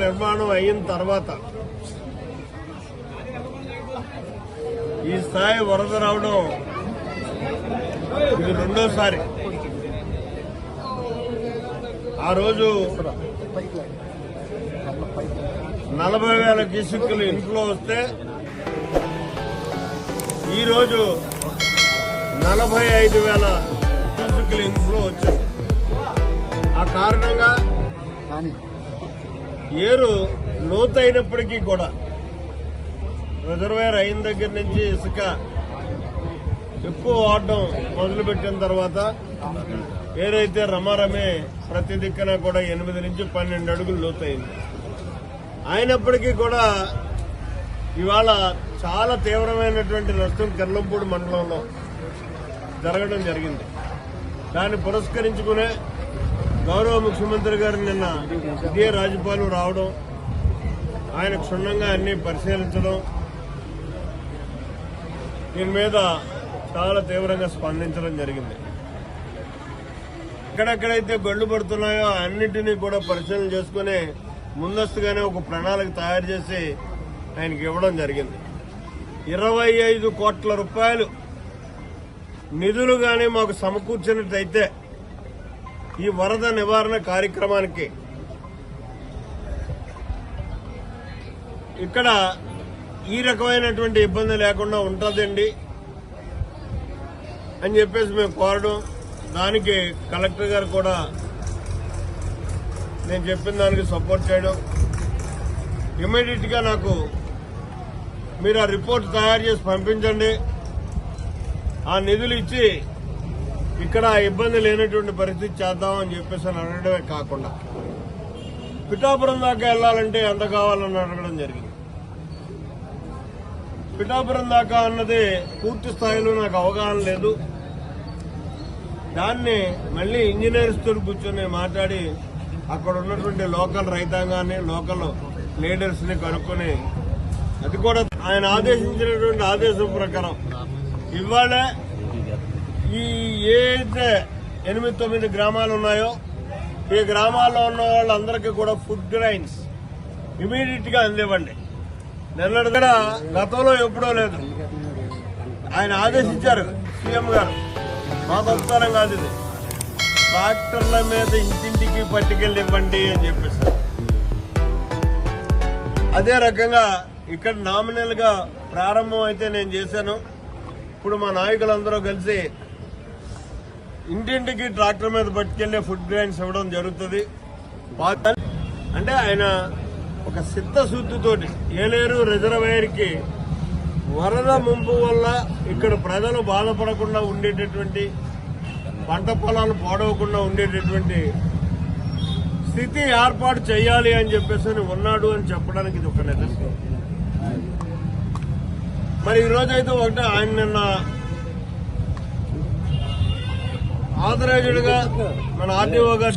నిర్మాణం అయిన తర్వాత ఈ స్థాయి వరద రావడం ఇది రెండోసారి. ఆ రోజు 40,000 క్యూసెక్కులు ఇన్ఫ్లో వస్తే ఈరోజు 45,000 క్యూసెక్కులు ఇన్ఫ్లో వచ్చింది. ఆ కారణంగా ఏరు లోతైనప్పటికీ కూడా రిజర్వేర్ అయిన దగ్గర నుంచి ఇసుక ఎక్కువ వాడడం మొదలుపెట్టిన తర్వాత ఏదైతే రమారమే ప్రతి దిక్కున కూడా 8 నుంచి 12 అడుగులు లోతైంది. అయినప్పటికీ కూడా ఇవాళ చాలా తీవ్రమైనటువంటి నష్టం కిర్లంపూడి మండలంలో జరగడం జరిగింది. దాన్ని పురస్కరించుకునే గౌరవ ముఖ్యమంత్రి గారు నిన్న ఇదే రాజపాలెం రావడం, ఆయన క్షుణ్ణంగా అన్ని పరిశీలించడం, దీని మీద చాలా తీవ్రంగా స్పందించడం జరిగింది. ఎక్కడెక్కడైతే గొడ్లు పడుతున్నాయో అన్నింటినీ కూడా పరిశీలన చేసుకుని ముందస్తుగానే ఒక ప్రణాళిక తయారు చేసి ఆయనకి ఇవ్వడం జరిగింది. 25 కోట్ల రూపాయలు నిధులు గానీ మాకు సమకూర్చినట్టయితే ఈ వరద నివారణ కార్యక్రమానికి ఇక్కడ ఈ రకమైనటువంటి ఇబ్బంది లేకుండా ఉంటుందండి అని చెప్పేసి మేము కోరడం, దానికి కలెక్టర్ గారు కూడా నేను చెప్పిన దానికి సపోర్ట్ చేయడం, ఇమ్మీడియట్ గా నాకు మీరు ఆ రిపోర్ట్ తయారు చేసి పంపించండి, ఆ నిధులు ఇచ్చి ఇక్కడ ఇబ్బంది లేనటువంటి పరిస్థితి చేద్దామని చెప్పేసి అడగడమే కాకుండా పిఠాపురం దాకా వెళ్లాలంటే ఎంత కావాలని అడగడం జరిగింది. పిఠాపురం దాకా అన్నది పూర్తి స్థాయిలో నాకు అవగాహన లేదు. దాన్ని మళ్లీ ఇంజనీర్స్ తో కూర్చొని మాట్లాడి అక్కడ ఉన్నటువంటి లోకల్ రైతాంగాన్ని, లోకల్ లీడర్స్ ని కనుక్కొని అది కూడా ఆయన ఆదేశించినటువంటి ఆదేశం ప్రకారం ఇవాళ ఈ ఏదైతే 8-9 గ్రామాలు ఉన్నాయో ఈ గ్రామాల్లో ఉన్న వాళ్ళందరికీ కూడా ఫుడ్ గ్రైన్స్ ఇమీడియట్ గా అందివ్వండి. నిన్నటి కూడా గతంలో ఎప్పుడో లేదు, ఆయన ఆదేశించారు సీఎం గారు. మా గొప్పతనం కాదు ఇది, ట్రాక్టర్ల మీద ఇంటింటికి పట్టుకెళ్ళి ఇవ్వండి అని చెప్పేసి. అదే రకంగా ఇక్కడ నామినల్ గా ప్రారంభం అయితే నేను చేశాను. ఇప్పుడు మా నాయకులందరూ కలిసి ఇంటింటికి ట్రాక్టర్ మీద పట్టుకెళ్లే ఫుడ్ గ్రైన్స్ ఇవ్వడం జరుగుతుంది. అంటే ఆయన ఒక సిద్ధశుద్ధితోటి ఏలేరు రిజర్వాయర్ కి వరద ముంపు వల్ల ఇక్కడ ప్రజలు బాధపడకుండా ఉండేటటువంటి, పంట పొలాలు పాడవకుండా ఉండేటటువంటి స్థితి ఏర్పాటు చేయాలి అని చెప్పేసి ఉన్నాడు అని చెప్పడానికి ఇది ఒక నిదర్శనం. మరి ఈ రోజైతే ఒకటే ఆయన నిన్న ఆథరైజ్డ్ గా మన ఆర్డీఓ గారు